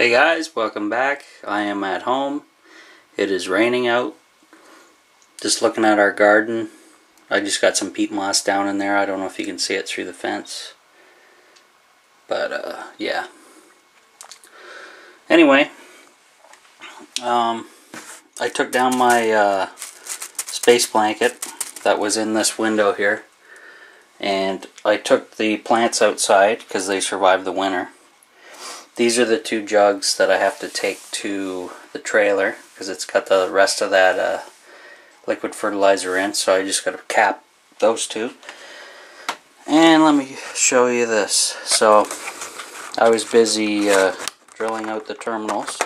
Hey guys, welcome back. I am at home. It is raining out. Just looking at our garden. I just got some peat moss down in there. I don't know if you can see it through the fence. But yeah. Anyway, I took down my space blanket that was in this window here. And I took the plants outside because they survived the winter. These are the two jugs that I have to take to the trailer because it's got the rest of that liquid fertilizer in, so I just got to cap those two. And let me show you this. So I was busy drilling out the terminals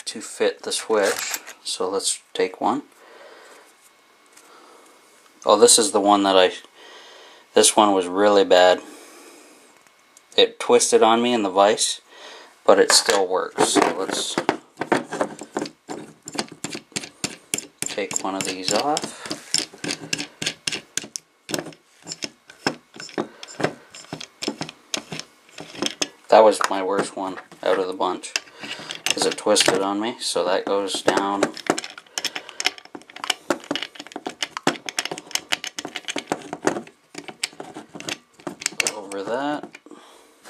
to fit the switch. So let's take one. Oh, this is the one that this one was really bad. It twisted on me in the vise, but it still works. So let's take one of these off. That was my worst one out of the bunch because it twisted on me. So that goes down. Over that.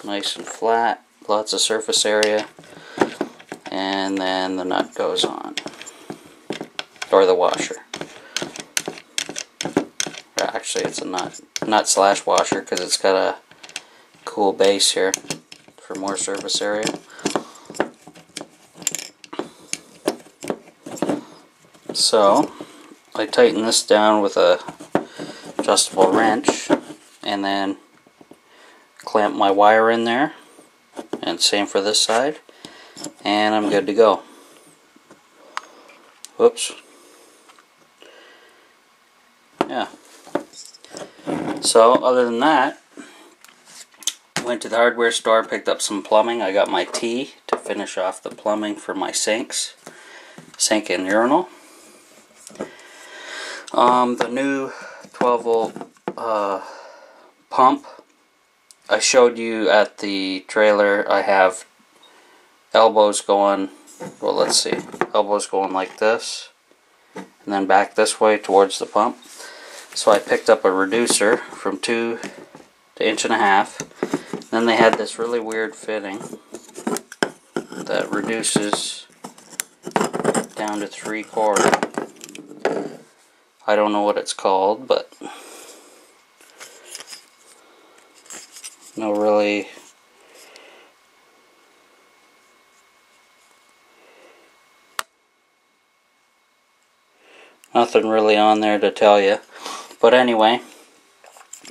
Nice and flat, lots of surface area, and then the nut goes on, or the washer. Actually, it's a nut slash washer because it's got a cool base here for more surface area. So I tighten this down with a adjustable wrench, and then clamp my wire in there, and same for this side, and I'm good to go. Whoops. Yeah. So other than that, went to the hardware store, picked up some plumbing. I got my T to finish off the plumbing for my sinks, sink and urinal. The new 12-volt pump. I showed you at the trailer. I have elbows going, well, let's see, elbows going like this, and then back this way towards the pump. So I picked up a reducer from 2 to 1.5 inches. Then they had this really weird fitting that reduces down to 3/4. I don't know what it's called, but no really nothing really on there to tell you, but anyway,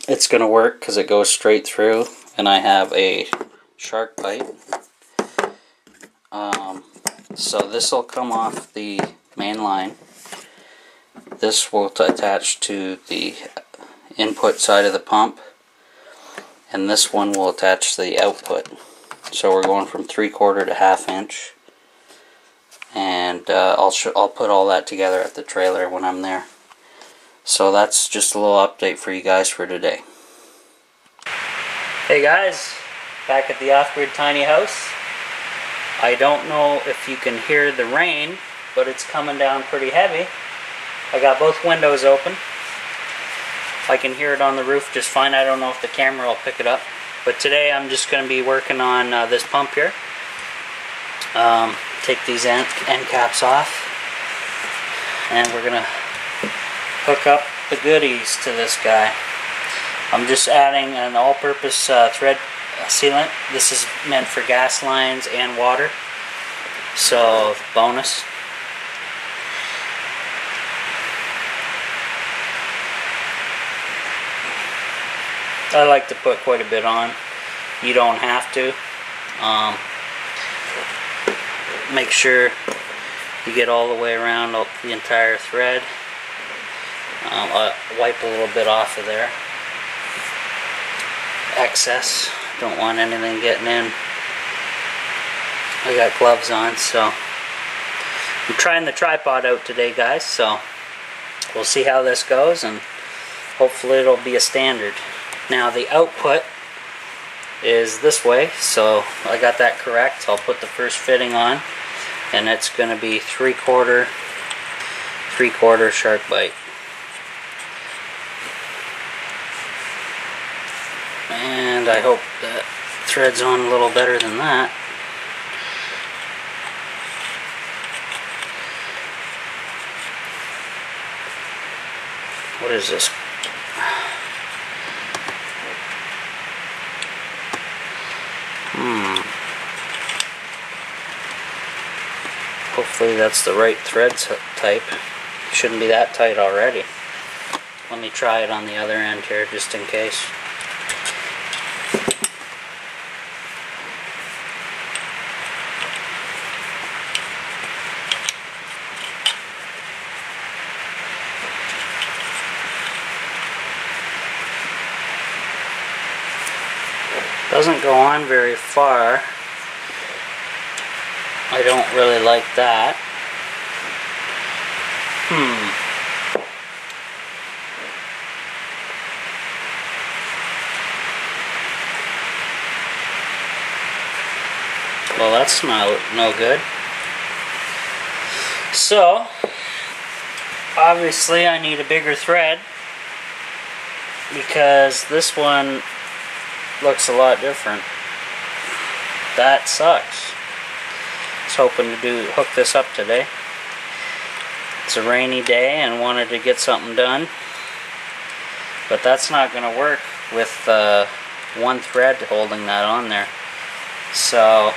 it's gonna work because it goes straight through, and I have a shark bite. So this will come off the main line. This will attach to the input side of the pump, and this one will attach to the output. So we're going from 3/4 to 1/2 inch, and I'll put all that together at the trailer when I'm there. So that's just a little update for you guys for today. Hey guys, back at the off-grid tiny house. I don't know if you can hear the rain, but it's coming down pretty heavy. I got both windows open. I can hear it on the roof just fine. I don't know if the camera will pick it up. But today I'm just going to be working on this pump here. Take these end caps off. And we're going to hook up the goodies to this guy. I'm just adding an all-purpose thread sealant. This is meant for gas lines and water. So, bonus. I like to put quite a bit on. You don't have to. Make sure you get all the way around the entire thread. I'll wipe a little bit off of there. Excess. Don't want anything getting in. I got gloves on, so I'm trying the tripod out today, guys, so we'll see how this goes, and hopefully it'll be a standard. Now the output is this way, so I got that correct. I'll put the first fitting on, and it's going to be 3/4 shark bite. And I hope that thread's on a little better than that. What is this? Hopefully that's the right thread type. Shouldn't be that tight already. Let me try it on the other end here just in case. Doesn't go on very far. I don't really like that. Well, that's no good. So, obviously I need a bigger thread because this one looks a lot different. That sucks. I was hoping to hook this up today. It's a rainy day and wanted to get something done, but that's not going to work with one thread holding that on there. So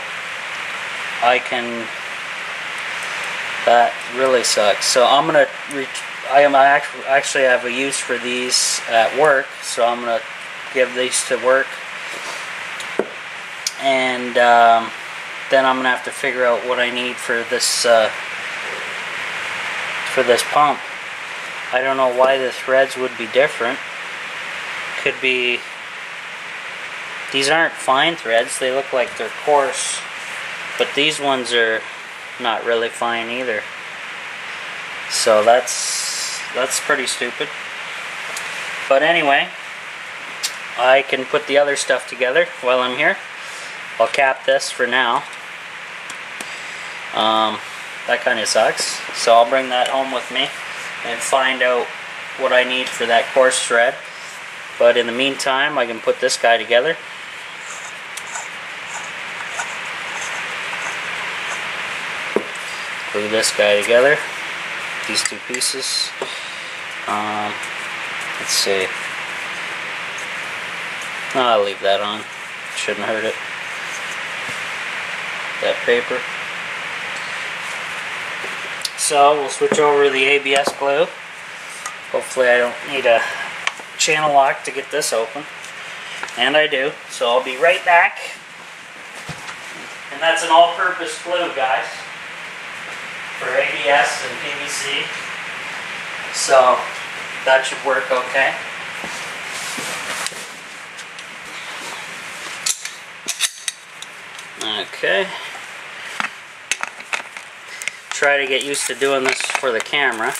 that really sucks. So I'm gonna I actually have a use for these at work, so I'm gonna give these to work, and then I'm gonna have to figure out what I need for this pump. I don't know why the threads would be different. Could be these aren't fine threads, they look like they're coarse, but these ones are not really fine either. So that's pretty stupid. But anyway, I can put the other stuff together while I'm here. I'll cap this for now. That kind of sucks. So I'll bring that home with me and find out what I need for that coarse thread. But in the meantime, I can put this guy together. Glue this guy together. These two pieces. Let's see. No, I'll leave that on. Shouldn't hurt it. That paper. So we'll switch over to the ABS glue. Hopefully I don't need a channel lock to get this open. And I do. So I'll be right back. And that's an all-purpose glue, guys, for ABS and PVC. So that should work okay. Okay. Try to get used to doing this for the camera.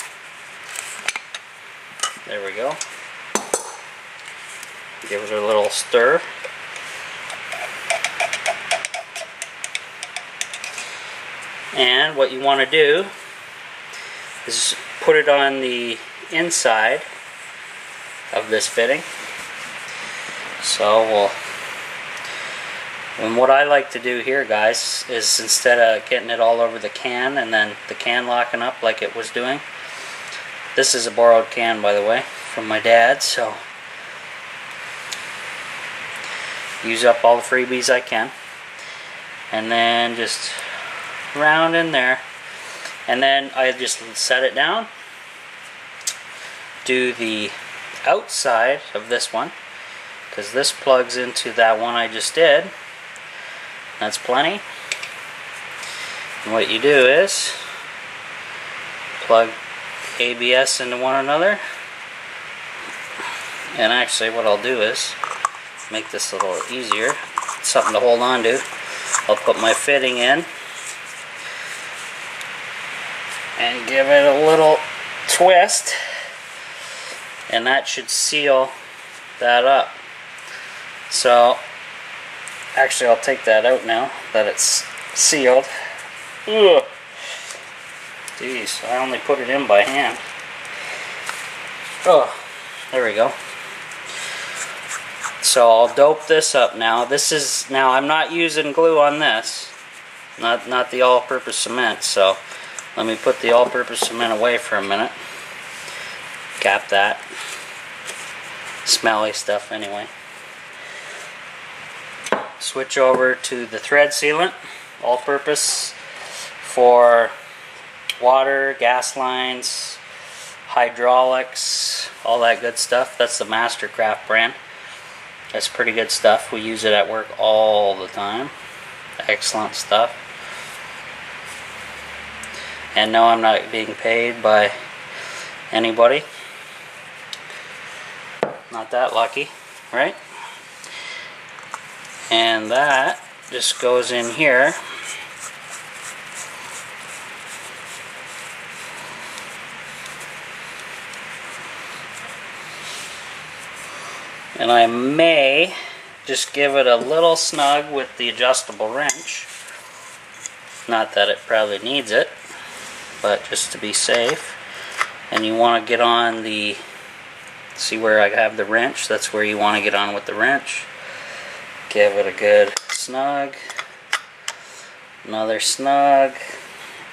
There we go. Give it a little stir. And what you want to do is put it on the inside of this fitting. So and what I like to do here, guys, is instead of getting it all over the can and then the can locking up like it was doing, this is a borrowed can, by the way, from my dad, so use up all the freebies I can, and then just round in there, and then I just set it down, do the outside of this one, because this plugs into that one I just did. That's plenty. And what you do is plug ABS into one another, and actually what I'll do is make this a little easier, something to hold on to. I'll put my fitting in and give it a little twist, and that should seal that up. So Actually, I'll take that out now that it's sealed. Ugh. Jeez, I only put it in by hand. Oh, there we go. So I'll dope this up now. Now I'm not using glue on this. Not the all-purpose cement, so let me put the all-purpose cement away for a minute. Cap that. Smelly stuff anyway. Switch over to the thread sealant, all-purpose for water, gas lines, hydraulics, all that good stuff. That's the Mastercraft brand. That's pretty good stuff. We use it at work all the time. Excellent stuff. And no, I'm not being paid by anybody. Not that lucky, right? And that just goes in here. And I may just give it a little snug with the adjustable wrench. Not that it probably needs it, but just to be safe. And you want to get on the, see where I have the wrench? That's where you want to get on with the wrench. Give it a good snug. Another snug.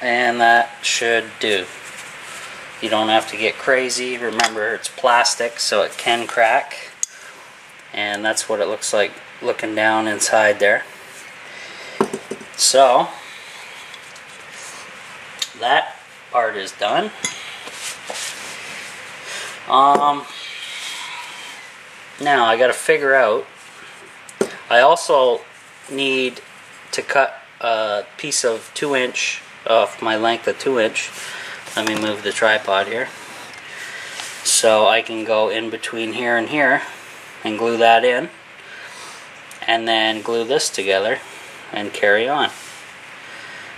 And that should do. You don't have to get crazy. Remember, it's plastic, so it can crack. And that's what it looks like looking down inside there. So that part is done. Now I got to figure out, I also need to cut a piece of 2-inch off my length of 2-inch. Let me move the tripod here so I can go in between here and here and glue that in, and then glue this together and carry on.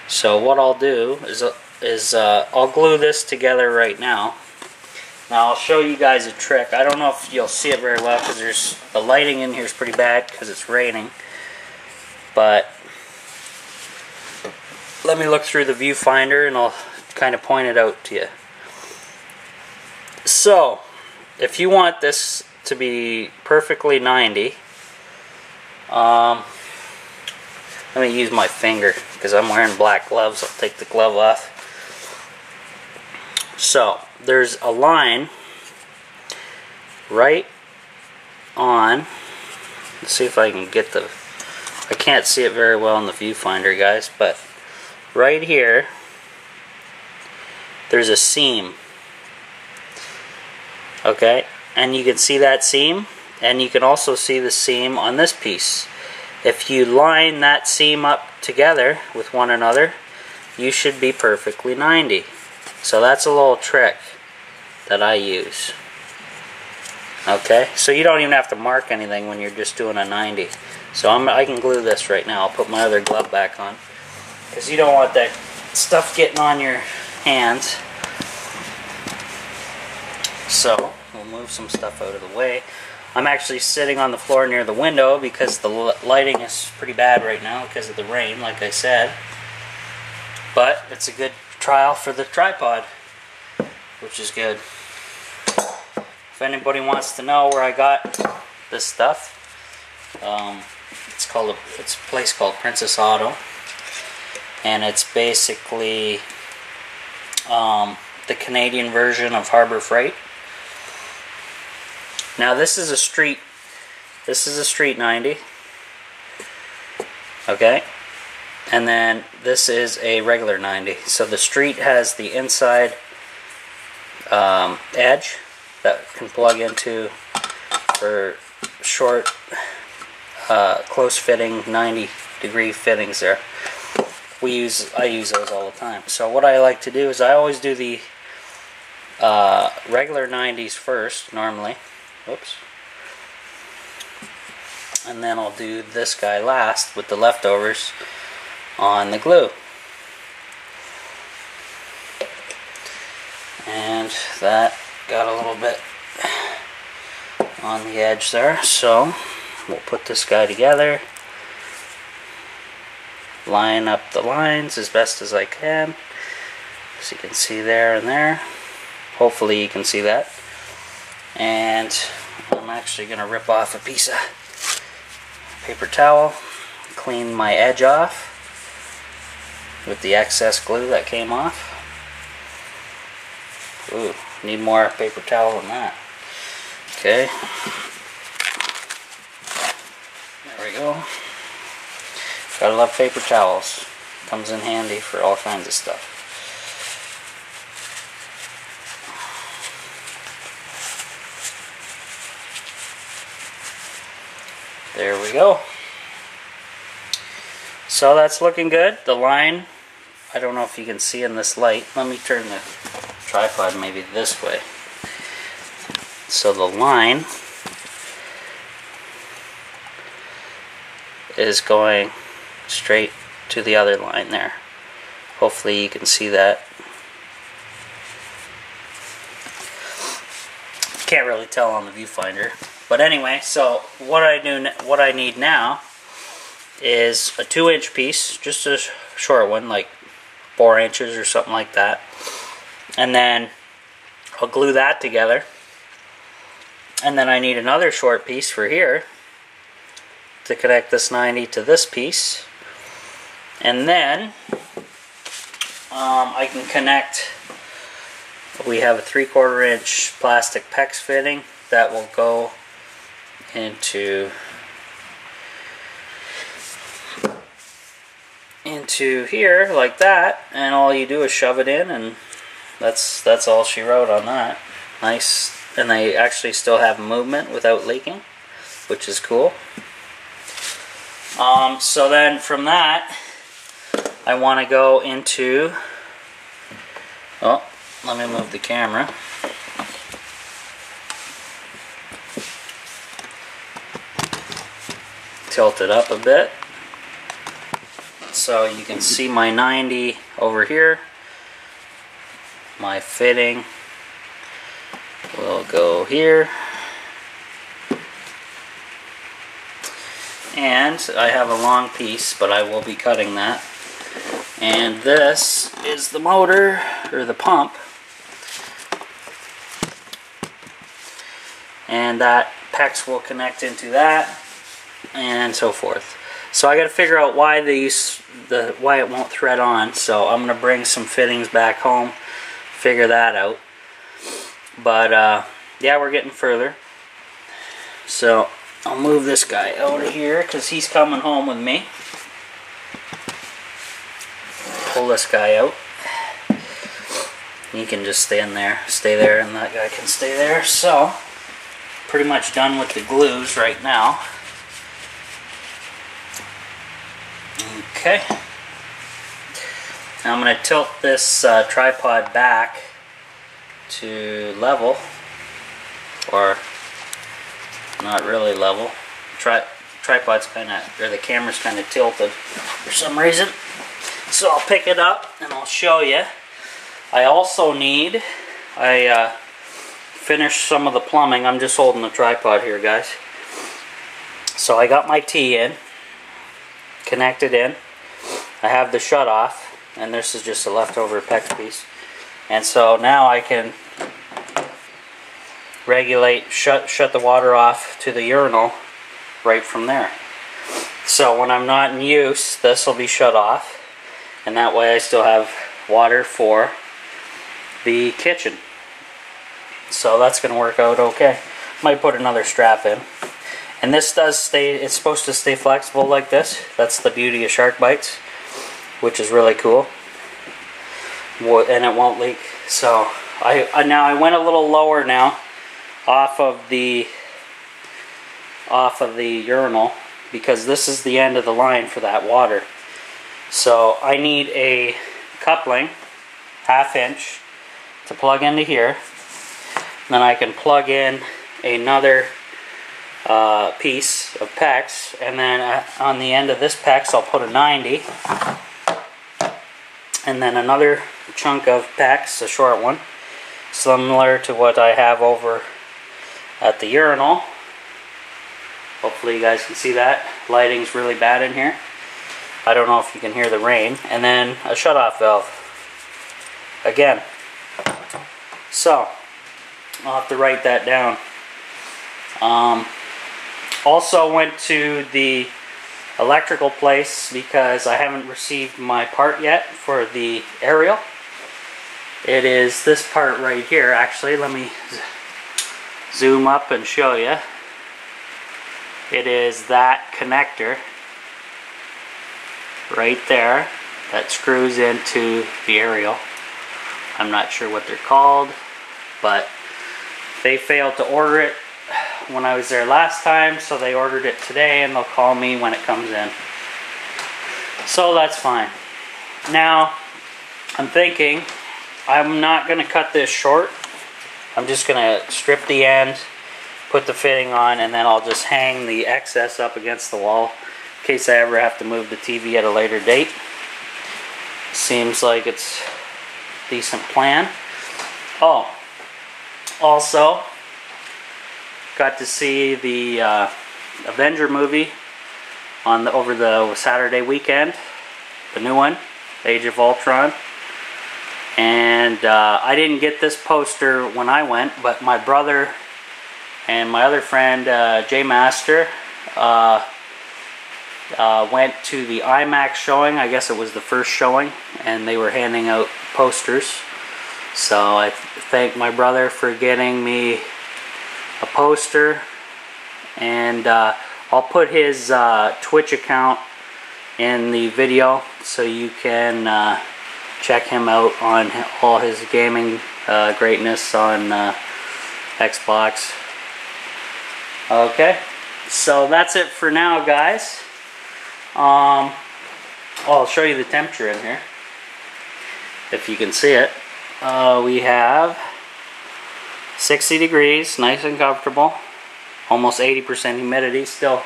So what I'll do is I'll glue this together right now. Now I'll show you guys a trick. I don't know if you'll see it very well because the lighting in here is pretty bad because it's raining. But let me look through the viewfinder and I'll kind of point it out to you. So if you want this to be perfectly 90, let me use my finger because I'm wearing black gloves. I'll take the glove off. So there's a line right on, let's see if I can get the, I can't see it very well in the viewfinder, guys, but right here there's a seam. Okay, and you can see that seam, and you can also see the seam on this piece. If you line that seam up together with one another, you should be perfectly 90. So that's a little trick that I use. Okay, so you don't even have to mark anything when you're just doing a 90. So I can glue this right now. I'll put my other glove back on because you don't want that stuff getting on your hands. So we'll move some stuff out of the way. I'm actually sitting on the floor near the window because the lighting is pretty bad right now because of the rain, like I said. But it's a good trial for the tripod, which is good. If anybody wants to know where I got this stuff, it's a place called Princess Auto, and it's basically the Canadian version of Harbor Freight. Now this is a street 90, okay, and then this is a regular 90. So the street has the inside edge that can plug into for short, close fitting 90-degree fittings there. I use those all the time. So what I like to do is I always do the regular 90s first, normally. Whoops. And then I'll do this guy last with the leftovers on the glue. And that got a little bit on the edge there, so we'll put this guy together line up the lines as best as I can. As you can see there and there. Hopefully you can see that. And I'm actually going to rip off a piece of paper towel, clean my edge off with the excess glue that came off. Ooh, need more paper towel than that. Okay. There we go. Gotta love paper towels. Comes in handy for all kinds of stuff. There we go. So that's looking good. The line, I don't know if you can see in this light. Let me turn the tripod maybe this way. So the line is going straight to the other line there. Hopefully you can see that. Can't really tell on the viewfinder. But anyway, so what I need now is a 2-inch piece, just a short one, like 4 inches or something like that. And then I'll glue that together. And then I need another short piece for here to connect this 90 to this piece. And then I can connect, we have a 3/4 inch plastic PEX fitting that will go into here like that, and all you do is shove it in, and that's all she wrote on that. Nice. And they actually still have movement without leaking, which is cool. So then from that I want to go into, oh, let me move the camera. Tilt it up a bit so you can see my 90 over here. My fitting will go here, and I have a long piece, but I will be cutting that. And this is the motor, or the pump, and that PEX will connect into that, and so forth. So I got to figure out why why it won't thread on. So I'm gonna bring some fittings back home, figure that out. But yeah, we're getting further. So I'll move this guy out of here because he's coming home with me. Pull this guy out. He can just stay there, and that guy can stay there. So pretty much done with the glues right now. Okay. Now I'm going to tilt this tripod back to level, or not really level. Tripod's kind of, or the camera's kind of tilted for some reason. So I'll pick it up and I'll show you. I also need, I finished some of the plumbing. I'm just holding the tripod here, guys. So I got my T in, connected in. I have the shut off, and this is just a leftover PEX piece. And so now I can regulate, shut the water off to the urinal right from there. So when I'm not in use, this will be shut off, and that way I still have water for the kitchen. So that's going to work out okay. Might put another strap in. And this does stay, it's supposed to stay flexible like this. That's the beauty of shark bites, which is really cool. And it won't leak. So now I went a little lower now off of the urinal, because this is the end of the line for that water. So I need a coupling, 1/2 inch, to plug into here. Then I can plug in another piece of PEX, and then on the end of this PEX I'll put a 90, and then another chunk of PEX, a short one, similar to what I have over at the urinal. Hopefully you guys can see that. Lighting's really bad in here. I don't know if you can hear the rain. And then a shutoff valve. Again. So, I'll have to write that down. Also went to the electrical place because I haven't received my part yet for the aerial. It is this part right here. Actually, let me zoom up and show you. It is that connector right there that screws into the aerial. I'm not sure what they're called, but they failed to order it when I was there last time, so they ordered it today and they'll call me when it comes in. So that's fine. Now, I'm thinking I'm not going to cut this short. I'm just going to strip the end, put the fitting on, and then I'll just hang the excess up against the wall in case I ever have to move the TV at a later date. Seems like it's a decent plan. Oh, also got to see the Avenger movie on over the Saturday weekend, the new one, Age of Ultron. And I didn't get this poster when I went, but my brother and my other friend, Jay Master, went to the IMAX showing. I guess it was the first showing, and they were handing out posters. So I thank my brother for getting me a poster, and I'll put his Twitch account in the video so you can check him out on all his gaming greatness on Xbox. Okay, so that's it for now, guys. I'll show you the temperature in here if you can see it. We have 60 degrees, nice and comfortable, almost 80% humidity. Still,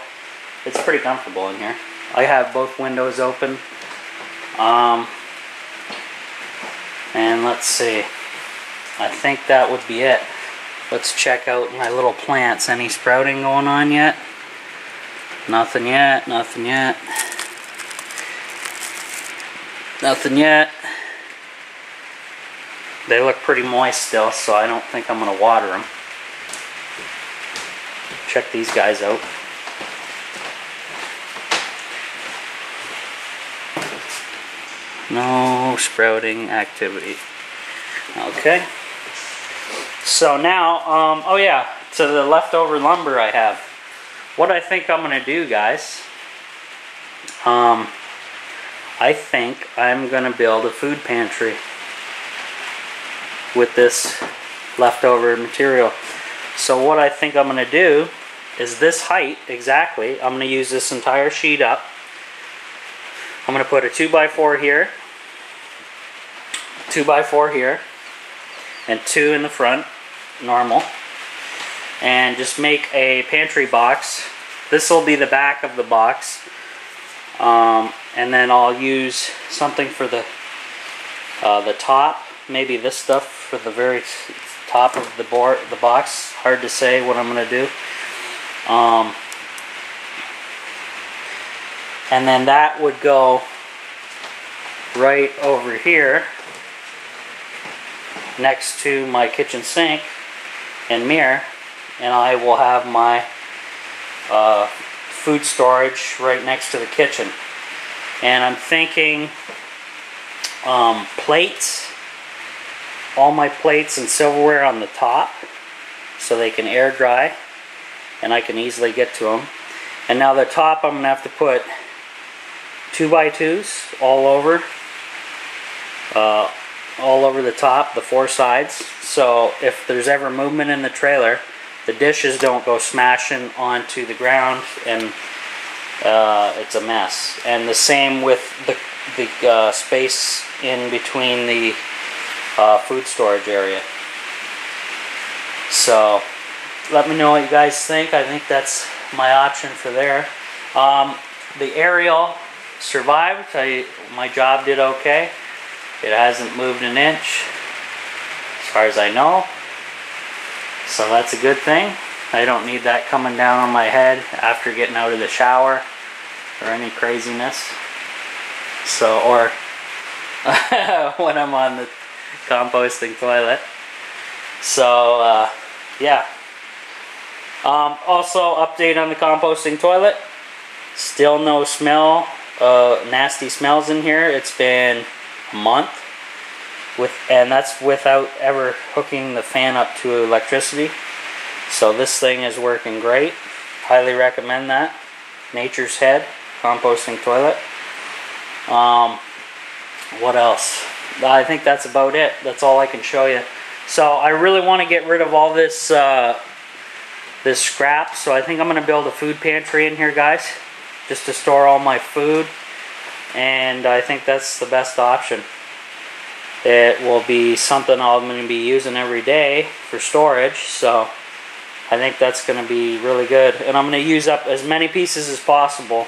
it's pretty comfortable in here. I have both windows open. And let's see, I think that would be it. Let's check out my little plants. Any sprouting going on yet? Nothing yet, nothing yet. Nothing yet. They look pretty moist still, so I don't think I'm going to water them. Check these guys out. No sprouting activity. Okay. So now, oh yeah, to the leftover lumber I have. What I think I'm going to do, guys, I think I'm going to build a food pantry with this leftover material. So what I think I'm going to do is this height exactly. I'm going to use this entire sheet up. I'm going to put a 2x4 here, 2x4 here, and 2 in the front, normal, and just make a pantry box. This will be the back of the box, and then I'll use something for the top. Maybe this stuff for the very top of the box. Hard to say what I'm going to do. And then that would go right over here next to my kitchen sink and mirror, and I will have my food storage right next to the kitchen. And I'm thinking plates, all my plates and silverware on the top so they can air dry and I can easily get to them. And now the top I'm going to have to put 2x2s all over the top, the 4 sides, so if there's ever movement in the trailer, the dishes don't go smashing onto the ground and it's a mess. And the same with the space in between the food storage area. So let me know what you guys think. I think that's my option for there. The aerial survived. My job did okay. It hasn't moved an inch as far as I know, so that's a good thing. I don't need that coming down on my head after getting out of the shower or any craziness. So, or when I'm on the composting toilet. So, yeah. Also, update on the composting toilet. Still no smell, nasty smells in here. It's been a month, and that's without ever hooking the fan up to electricity. So this thing is working great. Highly recommend that. Nature's Head composting toilet. What else? I think that's about it. That's all I can show you. So I really want to get rid of all this this scrap. So I think I'm going to build a food pantry in here, guys, just to store all my food. And I think that's the best option. It will be something I'm going to be using every day for storage. So I think that's going to be really good. And I'm going to use up as many pieces as possible.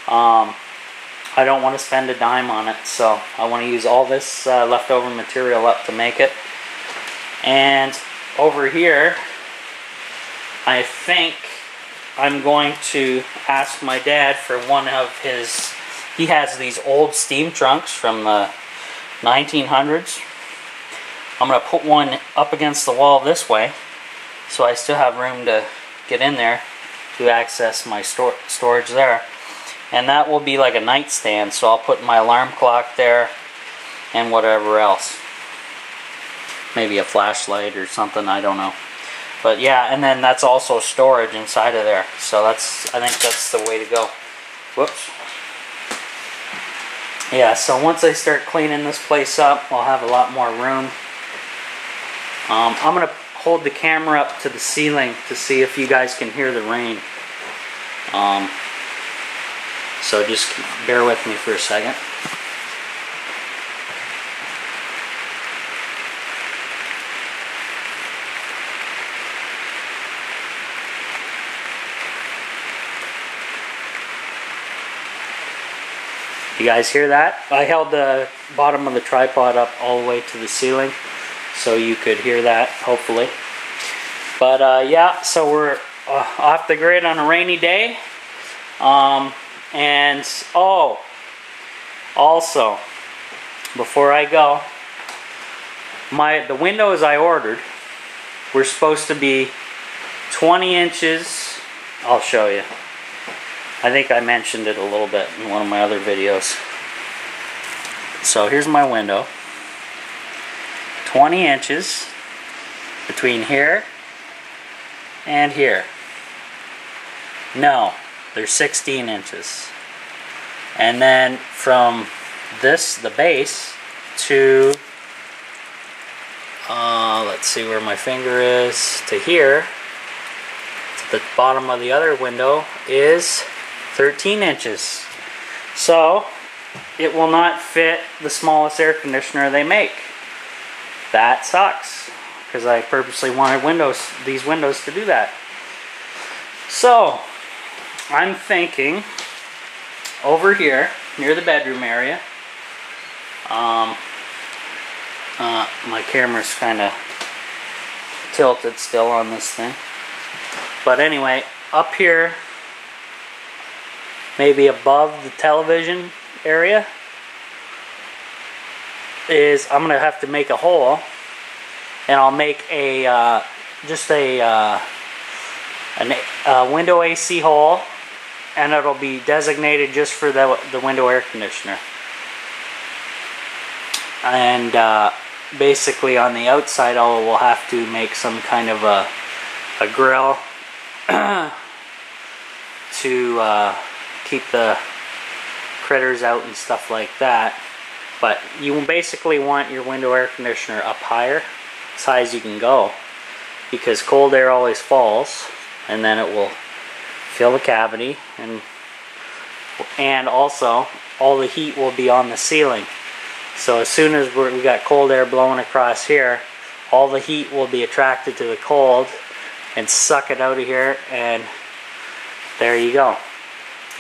I don't want to spend a dime on it, so I want to use all this leftover material up to make it. And over here, I think I'm going to ask my dad for one of his, he has these old steam trunks from the 1900s. I'm going to put one up against the wall this way, so I still have room to get in there to access my storage there. And that will be like a nightstand, so I'll put my alarm clock there and whatever else. Maybe a flashlight or something, I don't know. But yeah, and then that's also storage inside of there. So that's, I think that's the way to go. Whoops. Yeah, so once I start cleaning this place up, I'll have a lot more room. I'm going to hold the camera up to the ceiling to see if you guys can hear the rain. So just bear with me for a second. You guys hear that? I held the bottom of the tripod up all the way to the ceiling, so you could hear that, hopefully. But yeah, so we're off the grid on a rainy day. And oh, also, before I go, the windows I ordered were supposed to be 20 inches. I'll show you. I think I mentioned it a little bit in one of my other videos. So here's my window. 20 inches between here and here. No, they're 16 inches. And then from this, the base, to, let's see where my finger is, to here, to the bottom of the other window is 13 inches. So it will not fit the smallest air conditioner they make. That sucks, because I purposely wanted these windows to do that. So I'm thinking over here near the bedroom area, my camera's kind of tilted still on this thing, but anyway, up here, maybe above the television area, I'm gonna have to make a hole, and I'll make a just a window AC hole, and it'll be designated just for the window air conditioner. And basically on the outside, we'll have to make some kind of a grill to keep the critters out and stuff like that. But you basically want your window air conditioner up higher, as high as you can go, because cold air always falls, and then it will fill the cavity, and also all the heat will be on the ceiling. So as soon as we got cold air blowing across here, all the heat will be attracted to the cold and suck it out of here, and there you go.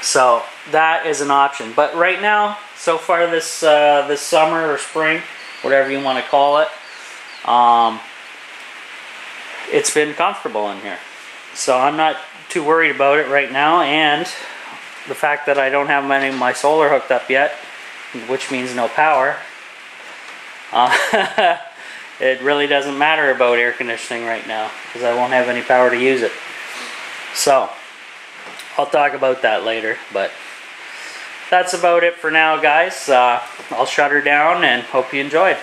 So that is an option. But right now, so far this summer or spring, whatever you want to call it, it's been comfortable in here. So I'm not too worried about it right now, and the fact that I don't have any of my solar hooked up yet which means no power, it really doesn't matter about air conditioning right now because I won't have any power to use it. So I'll talk about that later, but that's about it for now, guys. I'll shut her down and hope you enjoyed.